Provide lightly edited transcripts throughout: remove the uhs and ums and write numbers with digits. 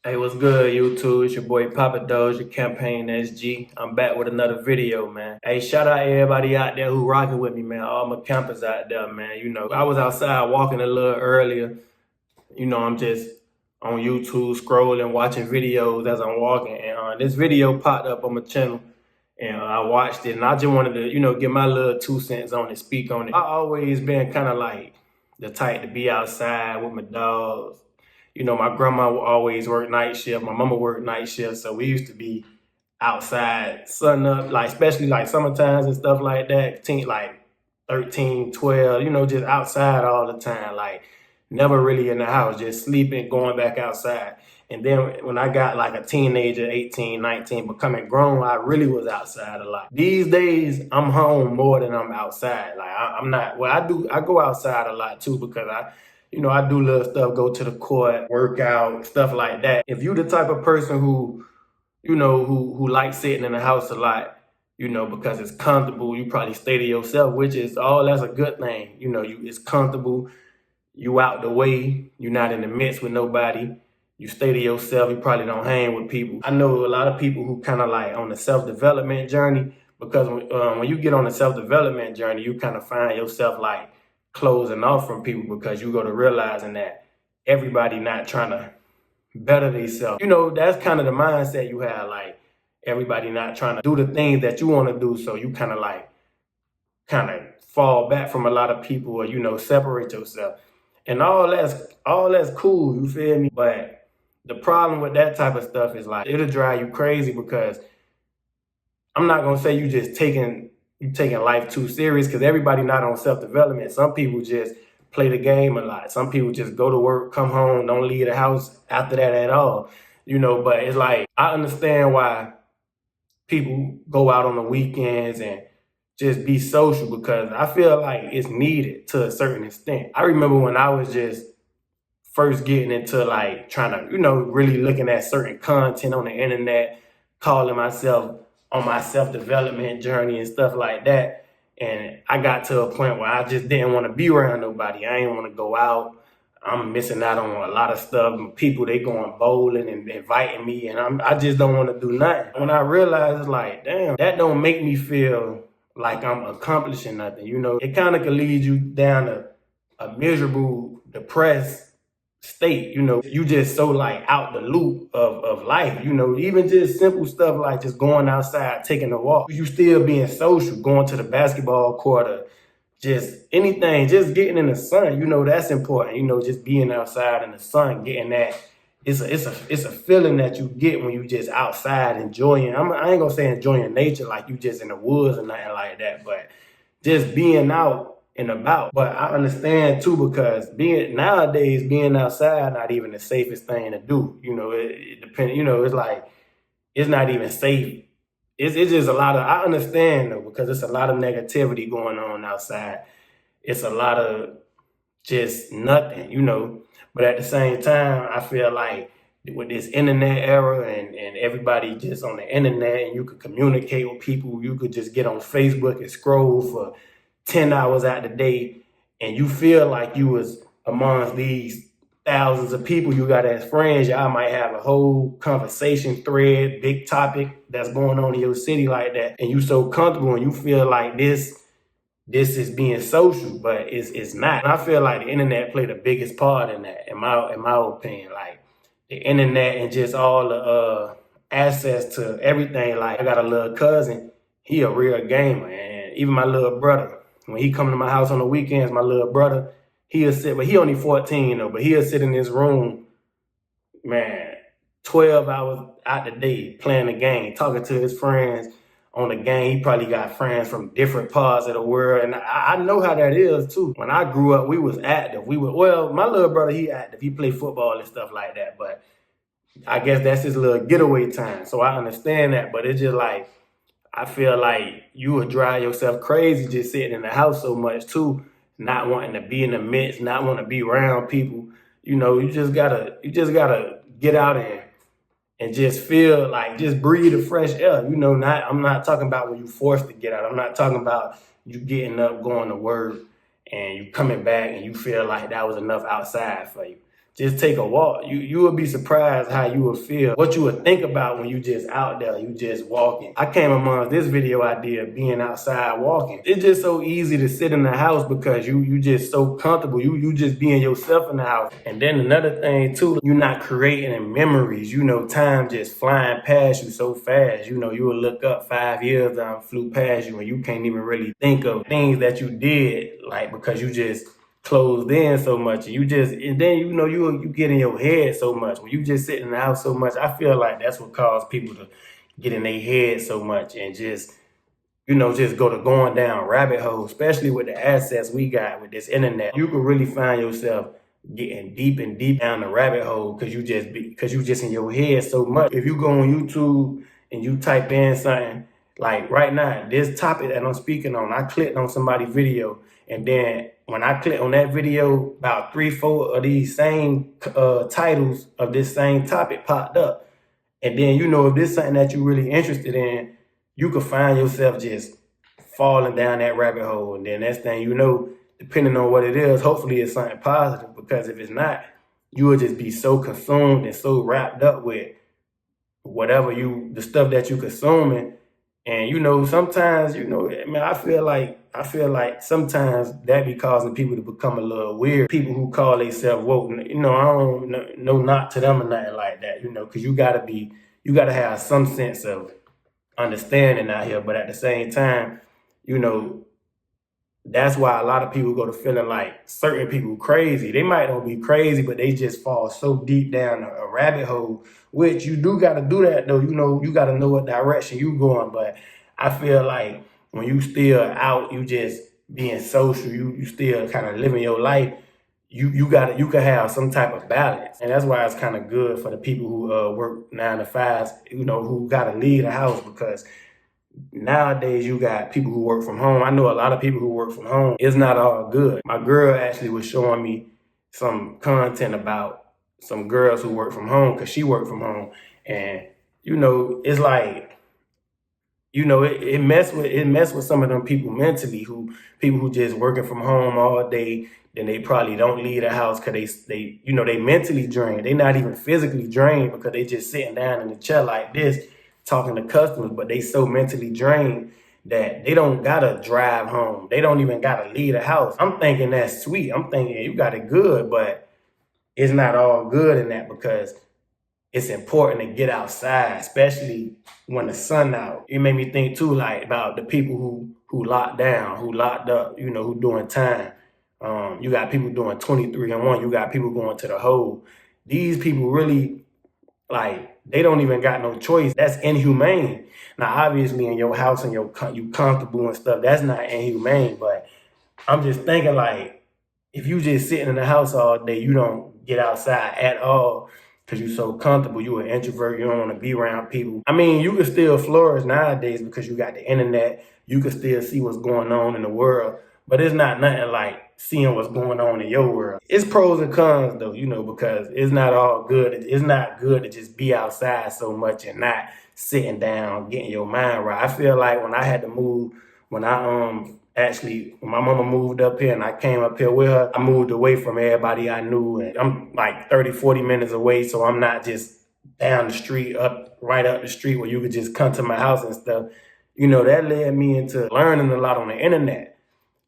Hey, what's good, YouTube? It's your boy Poppa Dozier, CampaignSG. I'm back with another video, man. Hey, shout out everybody out there who rocking with me, man. All my campers out there, man. You know, I was outside walking a little earlier. You know, I'm just on YouTube scrolling, watching videos as I'm walking. And this video popped up on my channel. And I watched it. And I just wanted to, get my little 2 cents on it, speak on it. I always been kind of like the type to be outside with my dogs. You know, my grandma always worked night shift. My mama worked night shift. So we used to be outside, sun up, like especially like summertimes and stuff like that, like 13, 12, just outside all the time. Like never really in the house, just sleeping, going back outside. And then when I got like a teenager, 18, 19, becoming grown, I really was outside a lot. These days, I'm home more than I'm outside. Like I'm not, well, I go outside a lot too because I do little stuff, go to the court, work out, stuff like that. If you the type of person who likes sitting in the house a lot, because it's comfortable, you probably stay to yourself, which is that's a good thing. It's comfortable, you out the way, you're not in the midst with nobody, you stay to yourself, you probably don't hang with people. I know a lot of people who kind of like on the self-development journey, because when you get on the self-development journey, you kind of find yourself like closing off from people because you go to realizing that everybody not trying to better themselves. That's kind of the mindset you have, like everybody not trying to do the things that you want to do. So you kind of fall back from a lot of people or, separate yourself. And all that's cool, you feel me? But the problem with that type of stuff is like, it'll drive you crazy because I'm not going to say you taking life too serious because everybody not on self-development. Some people just play the game a lot. Some people just go to work, come home, don't leave the house after that at all. But it's like, I understand why people go out on the weekends and just be social because I feel like it's needed to a certain extent. I remember when I was just first getting into like trying to, really looking at certain content on the internet, calling myself on my self-development journey and stuff like that. And I got to a point where I just didn't want to be around nobody. I didn't want to go out. I'm missing out on a lot of stuff. People, they going bowling and inviting me, and I just don't want to do nothing. When I realized, it's like, damn, that don't make me feel like I'm accomplishing nothing. It kind of can lead you down a miserable, depressed state. You just so like out the loop of life. Even just simple stuff like just going outside, taking a walk. You still being social, going to the basketball court, or just anything, just getting in the sun. That's important. Just being outside in the sun, getting that. It's a feeling that you get when you just outside enjoying. I ain't gonna say enjoying nature like you just in the woods or nothing like that, but just being out and about. But I understand too, because nowadays being outside not even the safest thing to do. It depends. It's like it's not even safe. It's just a lot of, I understand though, because it's a lot of negativity going on outside. It's a lot of just nothing. But at the same time, I feel like with this internet era and everybody just on the internet, and you could communicate with people, you could just get on Facebook and scroll for 10 hours out the day, and you feel like you was amongst these thousands of people you got as friends. Y'all might have a whole conversation thread, big topic that's going on in your city like that, and you so comfortable and you feel like this is being social, but it's not. And I feel like the internet played the biggest part in that, in my opinion. Like the internet and just all the access to everything. Like I got a little cousin, he a real gamer, and even my little brother, when he come to my house on the weekends, my little brother, he'll sit, but he only 14 though, but he'll sit in his room, man, 12 hours out the day playing the game, talking to his friends on the game. He probably got friends from different parts of the world, and I know how that is too. When I grew up, we was active. My little brother, he active. He played football and stuff like that, but I guess that's his little getaway time. So I understand that, but it's just like, I feel like you would drive yourself crazy just sitting in the house so much too, not wanting to be in the midst, not wanting to be around people. You just gotta get out and just feel like, just breathe the fresh air. I'm not talking about when you forced to get out. I'm not talking about you getting up, going to work, and you coming back and you feel like that was enough outside for you. just take a walk. You will be surprised how you will feel, what you would think about when you just out there, you just walking. I came amongst this video idea of being outside walking. It's just so easy to sit in the house because you just so comfortable. You just being yourself in the house. And then another thing too, you're not creating memories. Time just flying past you so fast. You will look up 5 years flew past you and you can't even really think of things that you did, like, because you just closed in so much, and then you get in your head so much when you just sit in the house so much. I feel like that's what caused people to get in their head so much and just just going down rabbit holes, especially with the assets we got with this internet. You could really find yourself getting deep and deep down the rabbit hole because you just in your head so much. If you go on YouTube and you type in something, like right now, this topic that I'm speaking on, I clicked on somebody's video, and then when I clicked on that video, about 3-4 of these same titles of this same topic popped up. And then, if this is something that you're really interested in, you could find yourself just falling down that rabbit hole. And then next thing you know, depending on what it is, hopefully it's something positive, because if it's not, you will just be so consumed and so wrapped up with whatever the stuff that you're consuming. And sometimes, I feel like sometimes that be causing people to become a little weird. People who call themselves woke, I don't know not to them or nothing like that, because you gotta have some sense of understanding out here. But at the same time, that's why a lot of people go to feeling like certain people crazy. They might not be crazy, but they just fall so deep down a rabbit hole, which you do got to do that though. You got to know what direction you going. But I feel like when you still out, you just being social, you still kind of living your life, you can have some type of balance. And that's why it's kind of good for the people who work 9 to 5s, who got to leave the house, because nowadays you got people who work from home. I know a lot of people who work from home. It's not all good. My girl actually was showing me some content about some girls who work from home, because she worked from home. And it's like, it mess with some of them people mentally, people who just working from home all day. Then they probably don't leave the house because they mentally drained. They not even physically drained because they just sitting down in the chair like this talking to customers, but they so mentally drained that they don't gotta drive home. They don't even gotta leave the house. I'm thinking that's sweet. I'm thinking you got it good, but it's not all good in that, because it's important to get outside, especially when the sun out. It made me think too, like, about the people who locked down, who locked up, who doing time. You got people doing 23-1. You got people going to the hole. These people really, like, they don't even got no choice. That's inhumane. Now, obviously, in your house and you comfortable and stuff, that's not inhumane. But I'm just thinking, like, if you just sitting in the house all day, you don't get outside at all because you're so comfortable. You're an introvert. You don't want to be around people. I mean, you can still flourish nowadays because you got the internet. You can still see what's going on in the world. But it's not nothing like seeing what's going on in your world. It's pros and cons though, because it's not all good. It's not good to just be outside so much and not sitting down, getting your mind right. I feel like when I had to move, when my mama moved up here and I came up here with her, I moved away from everybody I knew, and I'm like 30-40 minutes away, so I'm not just down the street, right up the street where you could just come to my house and stuff. That led me into learning a lot on the internet.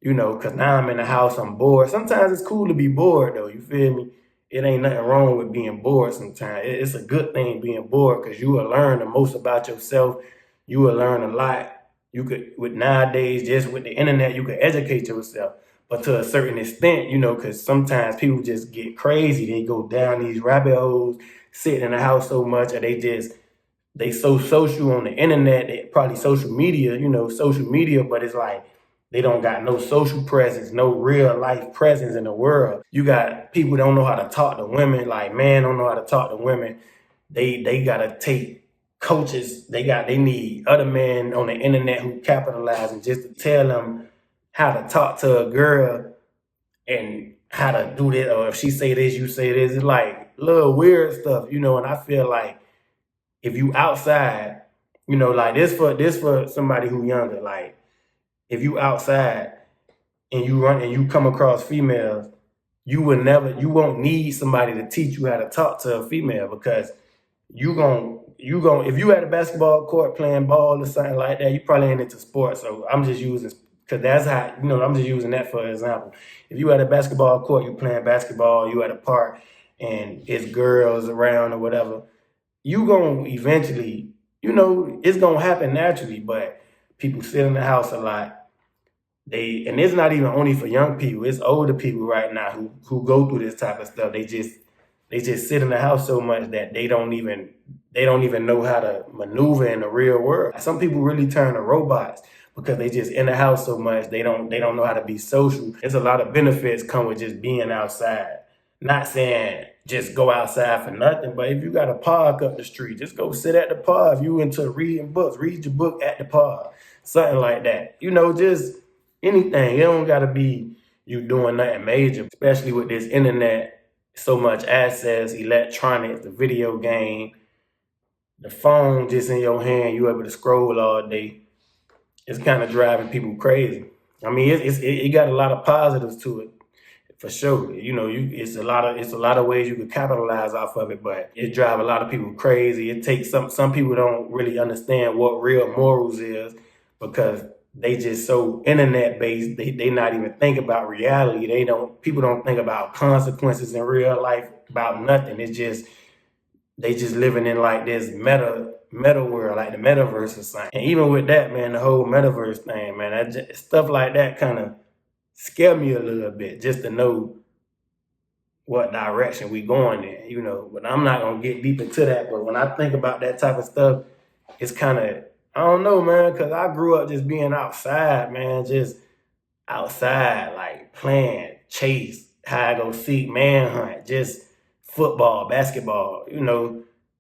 Because now I'm in the house, I'm bored. Sometimes it's cool to be bored, though, you feel me? It ain't nothing wrong with being bored sometimes. It's a good thing being bored, because you will learn the most about yourself. You will learn a lot. Nowadays, just with the internet, you can educate yourself. But to a certain extent, because sometimes people just get crazy. They go down these rabbit holes, sitting in the house so much, or they so social on the internet, probably social media, but it's like, they don't got no social presence, no real life presence in the world. You got people who don't know how to talk to women, like men don't know how to talk to women. They gotta take coaches. They need other men on the internet who capitalize and just to tell them how to talk to a girl and how to do this, or if she say this, you say this. It's like little weird stuff, and I feel like if you outside, like this for somebody who younger, like, if you outside and you run and you come across females, you won't need somebody to teach you how to talk to a female, because if you at a basketball court playing ball or something like that, you probably ain't into sports. So I'm just using, because that's how, I'm just using that for example. If you at a basketball court, you playing basketball, you at a park and it's girls around or whatever, you gonna eventually, it's gonna happen naturally. But people sit in the house a lot. And it's not even only for young people, it's older people right now who go through this type of stuff. They just sit in the house so much that they don't even know how to maneuver in the real world. Some people really turn to robots because they just in the house so much, they don't know how to be social. There's a lot of benefits come with just being outside. Not saying just go outside for nothing, but if you got a park up the street, just go sit at the park. If you into reading books, read your book at the park. Something like that. Just anything. It don't gotta be you doing nothing major, especially with this internet, so much access, electronics, the video game, the phone just in your hand, you able to scroll all day. It's kind of driving people crazy. I mean, it got a lot of positives to it, for sure. It's a lot of ways you could capitalize off of it, but it drive a lot of people crazy. It takes some people don't really understand what real morals is, because they just so internet based. They not even think about reality. People don't think about consequences in real life, about nothing. They just living in like this meta world, like the metaverse or something. And even with that, man, the whole metaverse thing, man, stuff like that kind of scare me a little bit, just to know what direction we going in, But I'm not gonna get deep into that. But when I think about that type of stuff, it's kind of, I don't know, man, because I grew up just being outside, man, just outside, like playing, chase, hide go seek, manhunt, just football, basketball,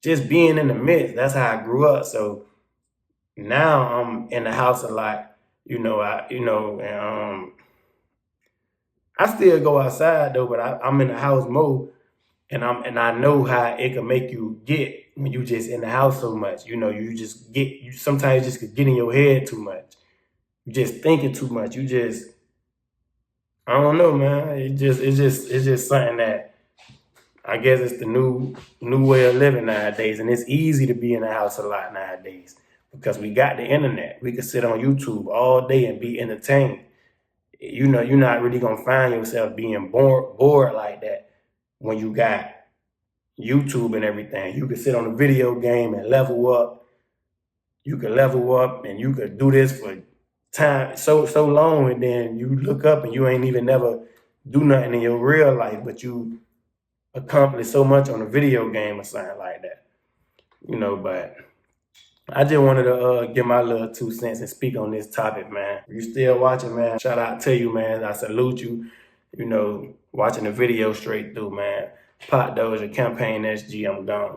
just being in the midst. That's how I grew up. So now I'm in the house a lot, and I still go outside though, but I'm in the house mode, and I know how it can make you get when you just in the house so much. You sometimes just could get in your head too much. You just thinking too much. I don't know, man. It's just something that I guess it's the new way of living nowadays, and it's easy to be in the house a lot nowadays because we got the internet. We can sit on YouTube all day and be entertained. You're not really gonna find yourself being bored like that when you got YouTube and everything. You can sit on a video game and level up. You can level up and you could do this for time so long, and then you look up and you ain't even never do nothing in your real life, but you accomplish so much on a video game or something like that. But I just wanted to give my little 2 cents and speak on this topic, man. If you still watching, man, shout out to you, man. I salute you, watching the video straight through, man. Poppa Dozier, CampaignSG, I'm gone.